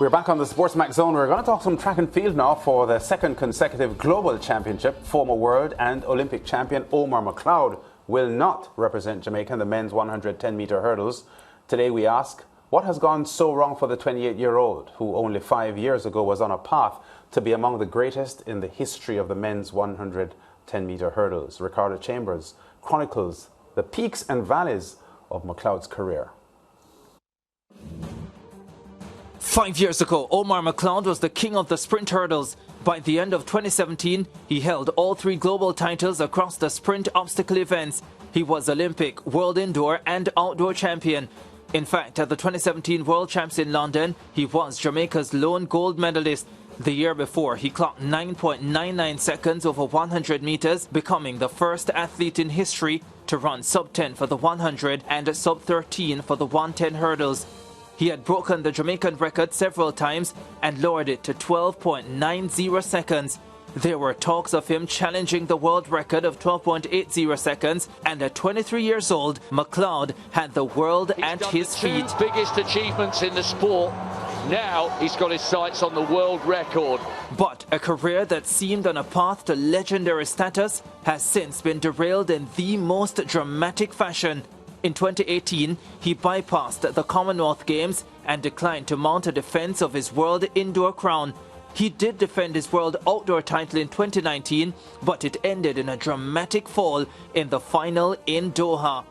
We're back on the Sports Max Zone. We're going to talk some track and field now for the second consecutive global championship. Former world and Olympic champion Omar Mcleod will not represent Jamaica in the men's 110-metre hurdles. Today we ask, what has gone so wrong for the 28-year-old who only 5 years ago was on a path to be among the greatest in the history of the men's 110-metre hurdles? Ricardo Chambers chronicles the peaks and valleys of Mcleod's career. 5 years ago, Omar Mcleod was the king of the sprint hurdles. By the end of 2017, he held all three global titles across the sprint obstacle events. He was Olympic, world indoor and outdoor champion. In fact, at the 2017 World Champs in London, he was Jamaica's lone gold medalist. The year before, he clocked 9.99 seconds over 100 meters, becoming the first athlete in history to run sub-10 for the 100 and sub-13 for the 110 hurdles. He had broken the Jamaican record several times and lowered it to 12.90 seconds. There were talks of him challenging the world record of 12.80 seconds, and at 23 years old, Mcleod had the world at his feet. Two biggest achievements in the sport. Now he's got his sights on the world record. But a career that seemed on a path to legendary status has since been derailed in the most dramatic fashion. In 2018, he bypassed the Commonwealth Games and declined to mount a defense of his world indoor crown. He did defend his world outdoor title in 2019, but it ended in a dramatic fall in the final in Doha.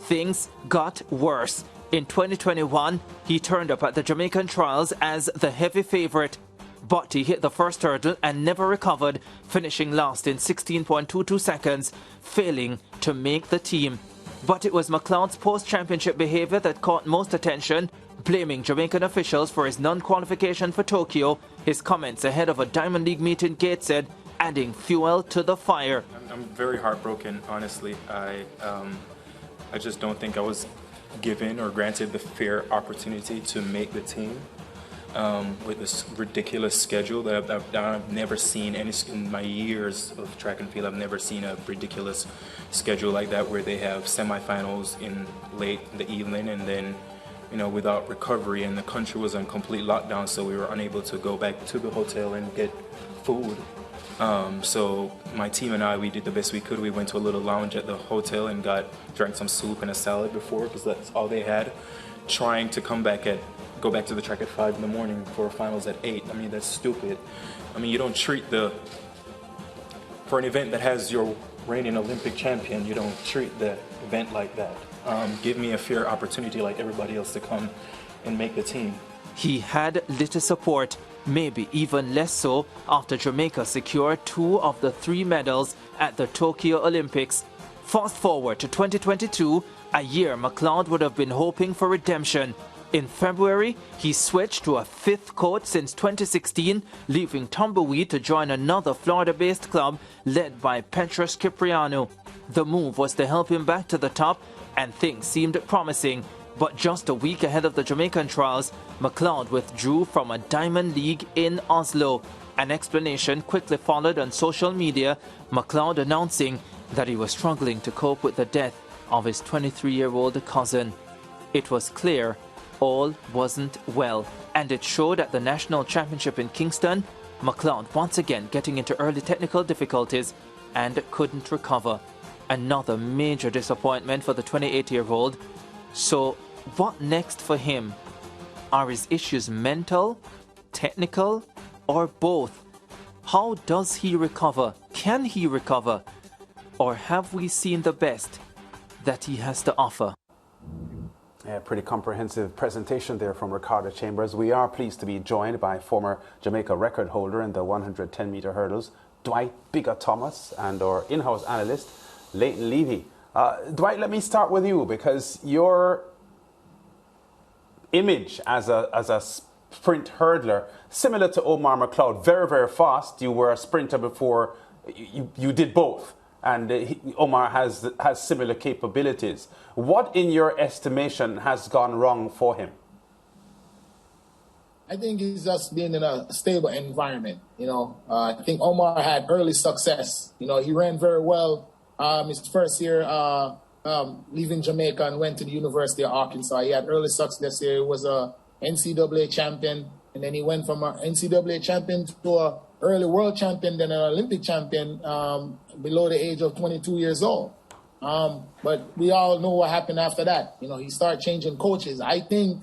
Things got worse. In 2021, he turned up at the Jamaican trials as the heavy favorite. But he hit the first hurdle and never recovered, finishing last in 16.22 seconds, failing to make the team. But it was Mcleod's post-championship behavior that caught most attention, blaming Jamaican officials for his non-qualification for Tokyo. His comments ahead of a Diamond League meet in Gateshead, adding fuel to the fire. I'm very heartbroken, honestly. I just don't think I was given or granted the fair opportunity to make the team. With this ridiculous schedule that I've never seen in my years of track and field. I've never seen a ridiculous schedule like that where they have semifinals in late in the evening and then, without recovery, and the country was on complete lockdown, so we were unable to go back to the hotel and get food. So my team and I, we did the best we could. We went to a little lounge at the hotel and drank some soup and a salad before, because that's all they had, trying to go back to the track at 5 in the morning for finals at 8. I mean, that's stupid. I mean, you don't treat for an event that has your reigning Olympic champion, you don't treat the event like that. Give me a fair opportunity like everybody else to come and make the team. He had little support, maybe even less so after Jamaica secured 2 of the 3 medals at the Tokyo Olympics. Fast forward to 2022, a year Mcleod would have been hoping for redemption. In February, he switched to a 5th coach since 2016, leaving Tumbleweed to join another Florida-based club led by Petros Cipriano. The move was to help him back to the top, and things seemed promising. But just a week ahead of the Jamaican trials, Mcleod withdrew from a Diamond League in Oslo. An explanation quickly followed on social media, Mcleod announcing that he was struggling to cope with the death of his 23-year-old cousin. It was clear all wasn't well, and it showed at the national championship in Kingston. Mcleod once again getting into early technical difficulties and couldn't recover. Another major disappointment for the 28-year-old. So what next for him? Are his issues mental, technical, or both? How does he recover? Can he recover? Or have we seen the best that he has to offer? Yeah, pretty comprehensive presentation there from Ricardo Chambers. We are pleased to be joined by former Jamaica record holder in the 110-metre hurdles, Dwight Bigger Thomas, and our in-house analyst, Leighton Levy. Dwight, let me start with you, because your image as a sprint hurdler, similar to Omar Mcleod, very, very fast. You were a sprinter before you did both. And Omar has similar capabilities. What, in your estimation, has gone wrong for him? I think he's just being in a stable environment. I think Omar had early success. He ran very well his first year leaving Jamaica and went to the University of Arkansas. He had early success there. He was a NCAA champion, and then he went from an NCAA champion to a early world champion, then an Olympic champion below the age of 22 years old. But we all know what happened after that. You know, he started changing coaches. I think,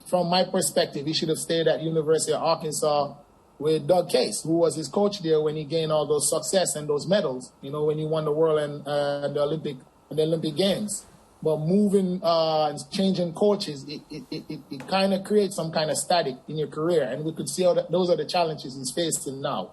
from my perspective, he should have stayed at University of Arkansas with Doug Case, who was his coach there when he gained all those success and those medals, you know, when he won the world and the Olympic Games. But moving and changing coaches, it kind of creates some kind of static in your career. And we could see how those are the challenges he's facing now.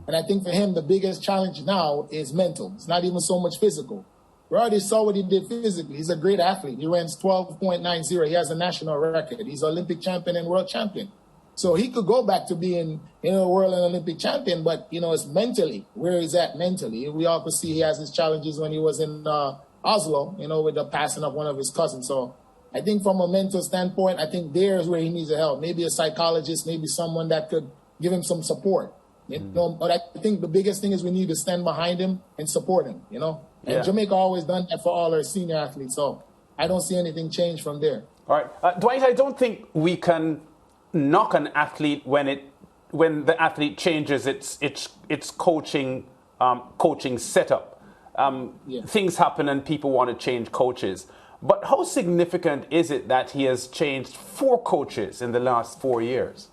And I think for him, the biggest challenge now is mental. It's not even so much physical. We already saw what he did physically. He's a great athlete. He runs 12.90. He has a national record. He's Olympic champion and world champion. So he could go back to being, you know, world and Olympic champion, but, you know, it's mentally, where he's at mentally. We all could see he has his challenges when he was in Oslo, you know, with the passing of one of his cousins. So I think from a mental standpoint, I think there's where he needs the help. Maybe a psychologist, maybe someone that could give him some support. You know, but I think the biggest thing is we need to stand behind him and support him, you know. And Jamaica always done that for all our senior athletes. So I don't see anything change from there. All right. Dwight, I don't think we can knock an athlete when the athlete changes its coaching setup. Things happen and people want to change coaches. But how significant is it that he has changed 4 coaches in the last 4 years?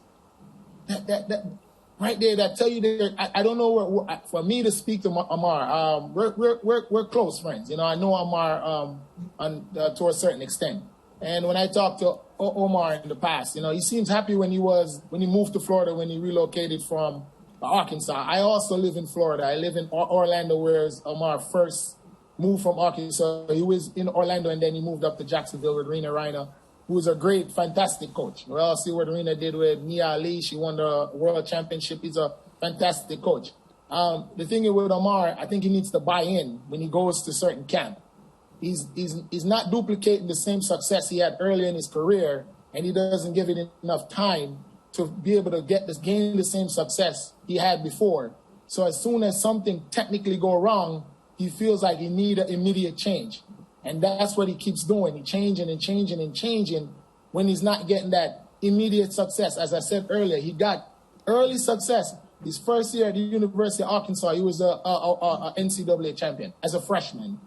Right there, that tell you that I don't know for me to speak to Omar. We're close friends. You know, I know Omar to a certain extent. And when I talked to Omar in the past, you know, he seems happy when he moved to Florida, when he relocated from Arkansas. I also live in Florida. I live in Orlando, where Omar first moved from Arkansas. He was in Orlando, and then he moved up to Jacksonville with Rena Reiner, who's a great, fantastic coach. We all see what Rena did with Mia Ali. She won the world championship. He's a fantastic coach. The thing is with Omar, I think he needs to buy in when he goes to certain camp. He's not duplicating the same success he had earlier in his career, and he doesn't give it enough time to be able to gain the same success he had before. So as soon as something technically go wrong, he feels like he need an immediate change. And that's what he keeps doing. He's changing and changing and changing when he's not getting that immediate success. As I said earlier, he got early success. His first year at the University of Arkansas, he was a NCAA champion as a freshman.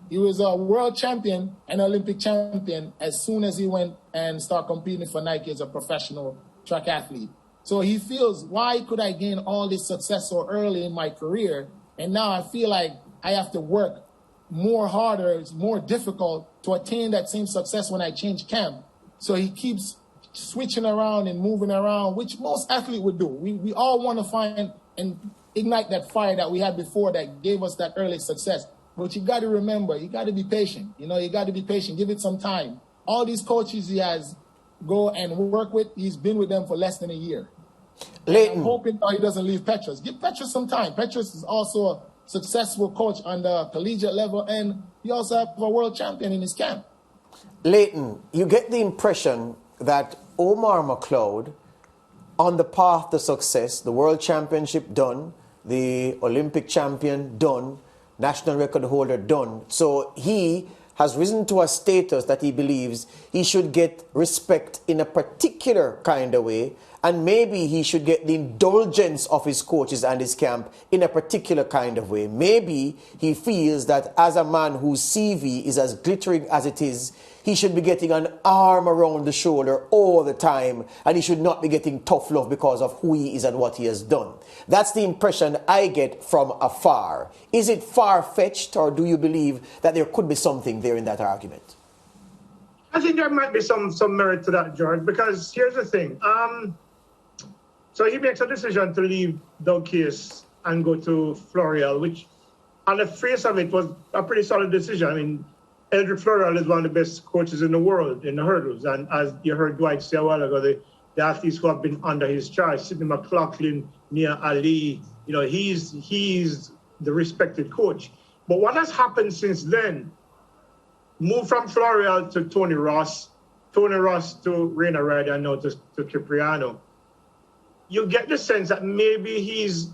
He was a world champion and Olympic champion as soon as he went and started competing for Nike as a professional track athlete. So he feels, why could I gain all this success so early in my career? And now I feel like I have to work more harder. It's more difficult to attain that same success when I change camp. So he keeps switching around and moving around, which most athletes would do. We all want to find and ignite that fire that we had before that gave us that early success. But you got to remember, you got to be patient. You know, you got to be patient. Give it some time. All these coaches he has go and work with, he's been with them for less than a year. I'm hoping he doesn't leave Petrus. Give Petrus some time. Petrus is also a successful coach on the collegiate level, and he also has a world champion in his camp. Leighton, you get the impression that Omar Mcleod, on the path to success, the world championship done, the Olympic champion done, national record holder done. So he has risen to a status that he believes he should get respect in a particular kind of way, and maybe he should get the indulgence of his coaches and his camp in a particular kind of way. Maybe he feels that as a man whose CV is as glittering as it is, he should be getting an arm around the shoulder all the time, and he should not be getting tough love because of who he is and what he has done. That's the impression I get from afar. Is it far-fetched, or do you believe that there could be something there in that argument? I think there might be some merit to that, George, because here's the thing. So he makes a decision to leave Doug Case and go to Floreal, which on the face of it was a pretty solid decision. I mean, Eldrick Floreal is one of the best coaches in the world in the hurdles. And as you heard Dwight say a while ago, the athletes who have been under his charge, Sidney McLaughlin, Nia Ali, you know, he's the respected coach. But what has happened since then, moved from Floreal to Tony Ross to Rena Ryder, and now to Cipriano. You get the sense that maybe he's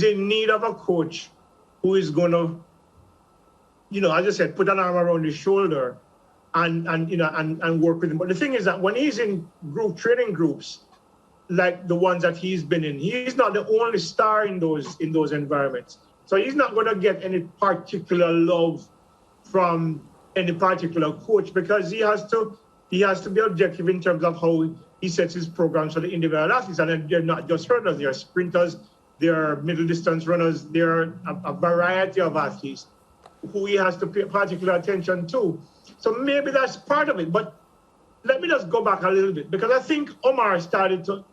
in need of a coach who is going to as I said, put an arm around his shoulder and work with him. But the thing is that when he's in training groups, like the ones that he's been in, he's not the only star in those environments. So he's not going to get any particular love from any particular coach, because he has to be objective in terms of how he sets his programs for the individual athletes. And they're not just hurdlers, they're sprinters, they're middle distance runners, they're a variety of athletes who he has to pay particular attention to. So maybe that's part of it. But let me just go back a little bit, because I think Omar started to.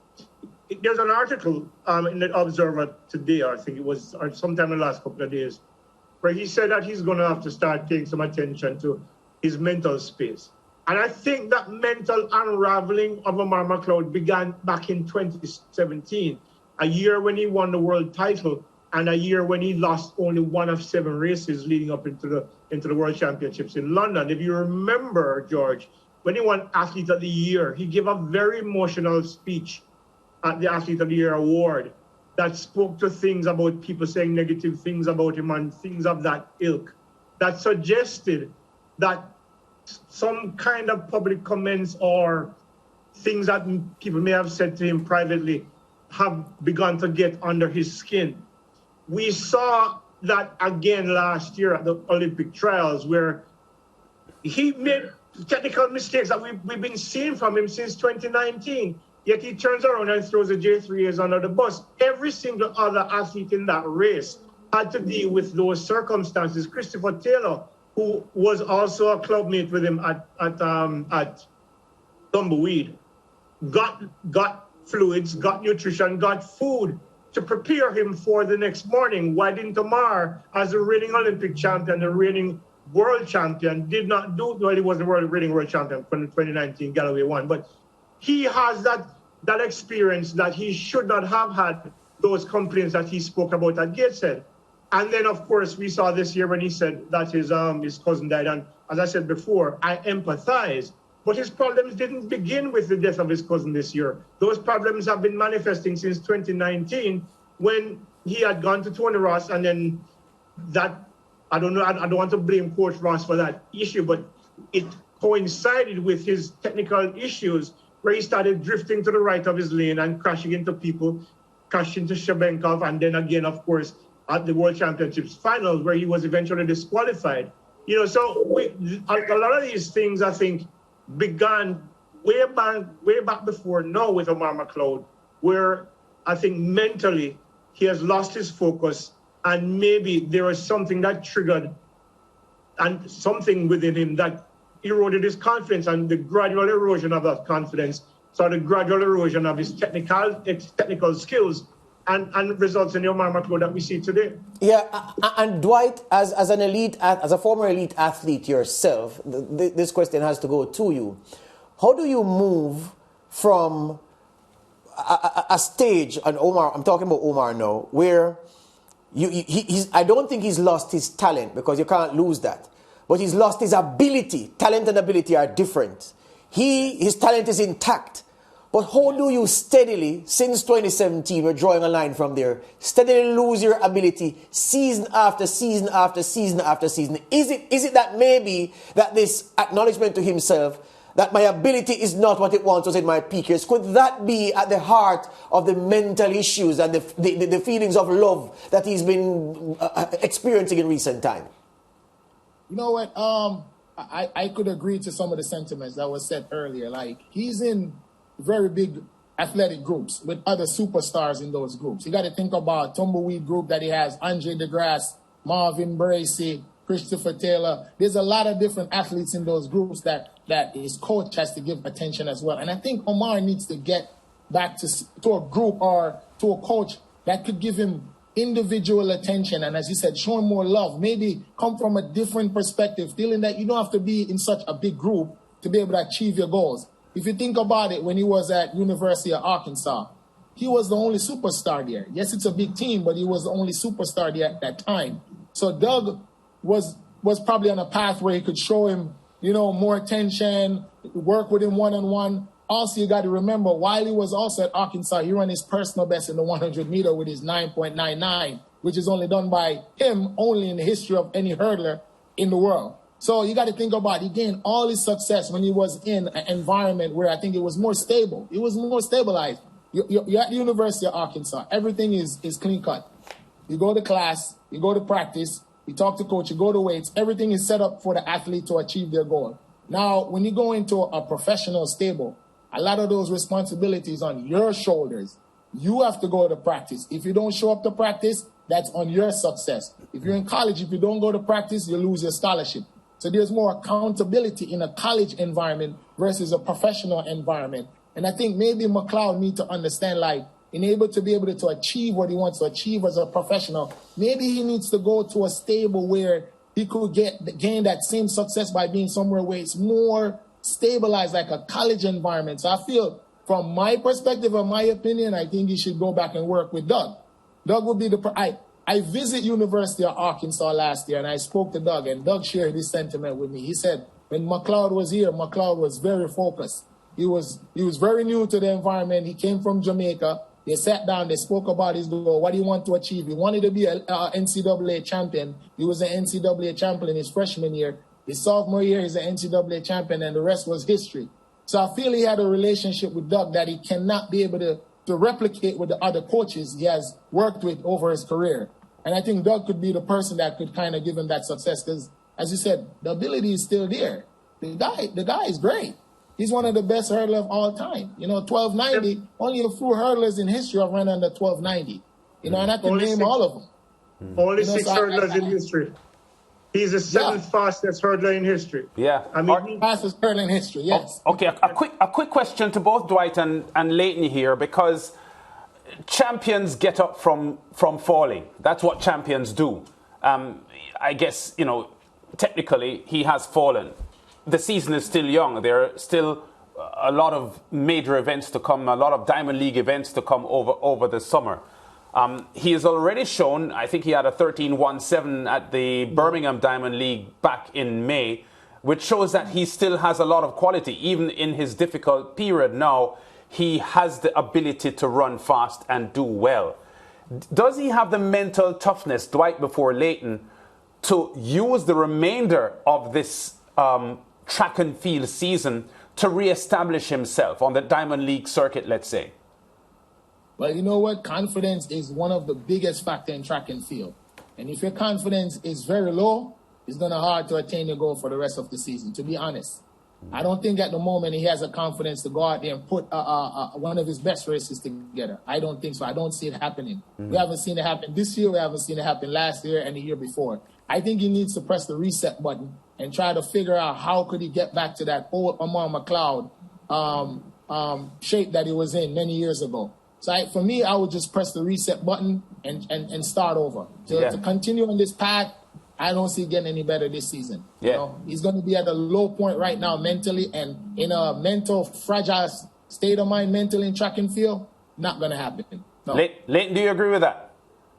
There's an article in the Observer today, I think it was, or sometime in the last couple of days, where he said that he's going to have to start paying some attention to his mental space. And I think that mental unraveling of Omar Mcleod began back in 2017, a year when he won the world title and a year when he lost only one of 7 races leading up into the World Championships in London. If you remember, George, when he won Athlete of the Year, he gave a very emotional speech at the Athlete of the Year award that spoke to things about people saying negative things about him and things of that ilk, that suggested that some kind of public comments or things that people may have said to him privately have begun to get under his skin. We saw that again last year at the Olympic trials, where he made technical mistakes that we've been seeing from him since 2019. Yet he turns around and throws the J3s under the bus. Every single other athlete in that race had to deal with those circumstances. Christopher Taylor, who was also a clubmate with him at Tumbleweed, got fluids, got nutrition, got food to prepare him for the next morning. Why didn't Omar, as the reigning Olympic champion, the reigning world champion, did not do? Well, he wasn't the reigning world champion when 2019 Galloway won, but he has that experience that he should not have had those complaints that he spoke about at Gateshead. And then, of course, we saw this year when he said that his cousin died. And as I said before, I empathize. But his problems didn't begin with the death of his cousin this year. Those problems have been manifesting since 2019, when he had gone to Tony Ross, and then that, I don't know, I don't want to blame Coach Ross for that issue, but it coincided with his technical issues, where he started drifting to the right of his lane and crashing into people, crashed into Shebenkov, and then again, of course, at the World Championships finals, where he was eventually disqualified. So a lot of these things, I think, began way back before now with Omar Mcleod, where I think mentally he has lost his focus, and maybe there was something that triggered and something within him that eroded his confidence, and the gradual erosion of that confidence, so the gradual erosion of his technical skills, and results in the Omar Mcleod that we see today. Yeah, and Dwight, as a former elite athlete yourself, this question has to go to you. How do you move from a stage, and Omar, I'm talking about Omar now, where I don't think he's lost his talent, because you can't lose that. But he's lost his ability. Talent and ability are different. His talent is intact. But how do you steadily, since 2017, we're drawing a line from there, steadily lose your ability season after season after season after season? Is it that maybe that this acknowledgement to himself that my ability is not what it once was in my peak years, could that be at the heart of the mental issues and the feelings of love that he's been experiencing in recent time? You know what? I could agree to some of the sentiments that was said earlier. Like, he's in very big athletic groups with other superstars in those groups. You got to think about Tumbleweed group that he has: Andre DeGrasse, Marvin Bracey, Christopher Taylor. There's a lot of different athletes in those groups that his coach has to give attention as well. And I think Omar needs to get back to a group or to a coach that could give him individual attention, and as you said, show him more love. Maybe come from a different perspective, feeling that you don't have to be in such a big group to be able to achieve your goals. If you think about it, when he was at University of Arkansas, he was the only superstar there. Yes, it's a big team, but he was the only superstar there at that time. So Doug was probably on a path where he could show him, more attention, work with him one-on-one. Also, you got to remember, while he was also at Arkansas, he ran his personal best in the 100 meter with his 9.99, which is only done by him only in the history of any hurdler in the world. So you got to think about, he gained all his success when he was in an environment where I think it was more stable. It was more stabilized. You're at the University of Arkansas. Everything is clean cut. You go to class, you go to practice, you talk to coach, you go to weights. Everything is set up for the athlete to achieve their goal. Now, when you go into a professional stable, a lot of those responsibilities on your shoulders. You have to go to practice. If you don't show up to practice, that's on your success. If you're in college, if you don't go to practice, you lose your scholarship. So there's more accountability in a college environment versus a professional environment. And I think maybe Mcleod need to understand, like, in able to be able to achieve what he wants to achieve as a professional, maybe he needs to go to a stable where he could gain that same success by being somewhere where it's more stabilized, like a college environment. So I feel, from my perspective and my opinion, I think he should go back and work with Doug. Doug would be I visit University of Arkansas last year, and I spoke to Doug, and Doug shared his sentiment with me. He said when Mcleod was here, Mcleod was very focused. He was very new to the environment. He came from Jamaica. They sat down, they spoke about his goal, what he wanted to achieve. He wanted to be an NCAA champion. He was an NCAA champion in his freshman year. His sophomore year, he's an NCAA champion, and the rest was history. So I feel he had a relationship with Doug that he cannot be able to replicate with the other coaches he has worked with over his career. And I think Doug could be the person that could kind of give him that success because, as you said, the ability is still there. The guy is great. He's one of the best hurdlers of all time. 1290, only a few hurdlers in history have run under 1290. And I can name all of them. Only six hurdlers in history. He's the seventh fastest hurdler in history. Yeah. I mean, fastest hurdler in history, yes. Okay, a quick question to both Dwight and Leighton here, because champions get up from falling. That's what champions do. I guess, technically he has fallen. The season is still young. There are still a lot of major events to come, a lot of Diamond League events to come over the summer. He has already shown, I think he had a 13-1-7 at the Birmingham Diamond League back in May, which shows that he still has a lot of quality. Even in his difficult period now, he has the ability to run fast and do well. Does he have the mental toughness, Dwight before Leighton, to use the remainder of this track and field season to re-establish himself on the Diamond League circuit, let's say? Well, you know what? Confidence is one of the biggest factors in track and field. And if your confidence is very low, it's going to be hard to attain your goal for the rest of the season, to be honest. I don't think at the moment he has the confidence to go out there and put one of his best races together. I don't think so. I don't see it happening. We haven't seen it happen this year. We haven't seen it happen last year and the year before. I think he needs to press the reset button and try to figure out how could he get back to that old Omar Mcleod shape that he was in many years ago. So for me, I would just press the reset button and start over. To continue on this path, I don't see getting any better this season. He's going to be at a low point right now mentally, and in a mental fragile state of mind mentally in track and field, not going to happen. No. Leighton, do you agree with that?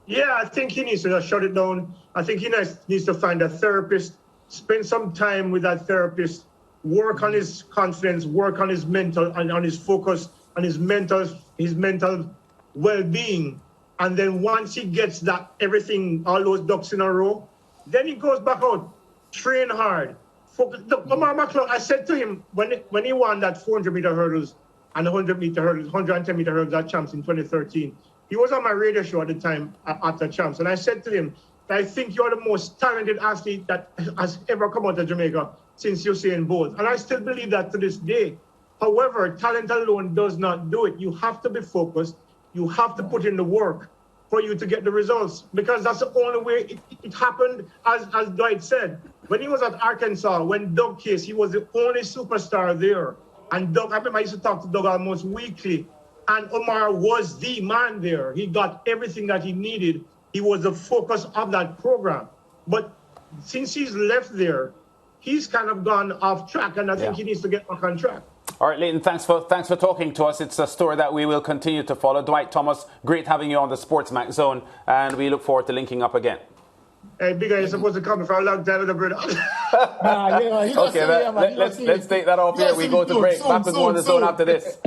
Yeah, I think he needs to just shut it down. I think he needs to find a therapist, spend some time with that therapist, work on his confidence, work on his mental and on his focus, on his mental well-being. And then once he gets that everything, all those ducks in a row, then he goes back out, train hard. Omar Mcleod, I said to him when he won that 400-meter hurdles and 100-meter hurdles, 110-meter hurdles at Champs in 2013, he was on my radio show at the time after Champs, and I said to him, I think you're the most talented athlete that has ever come out of Jamaica since Usain Bolt. And I still believe that to this day. However, talent alone does not do it. You have to be focused. You have to put in the work for you to get the results, because that's the only way it happened, as Dwight said. When he was at Arkansas, when Doug Case, he was the only superstar there. And Doug, I remember I used to talk to Doug almost weekly, and Omar was the man there. He got everything that he needed. He was the focus of that program. But since he's left there, he's kind of gone off track, and I think he needs to get back on track. All right, Leighton, thanks for talking to us. It's a story that we will continue to follow. Dwight Thomas, great having you on the Sportsmax Zone, and we look forward to linking up again. Hey, big guy, you're supposed to come for a long time with the brother. Okay, let's take that off here. We go to break. Back with more of the Zone after this.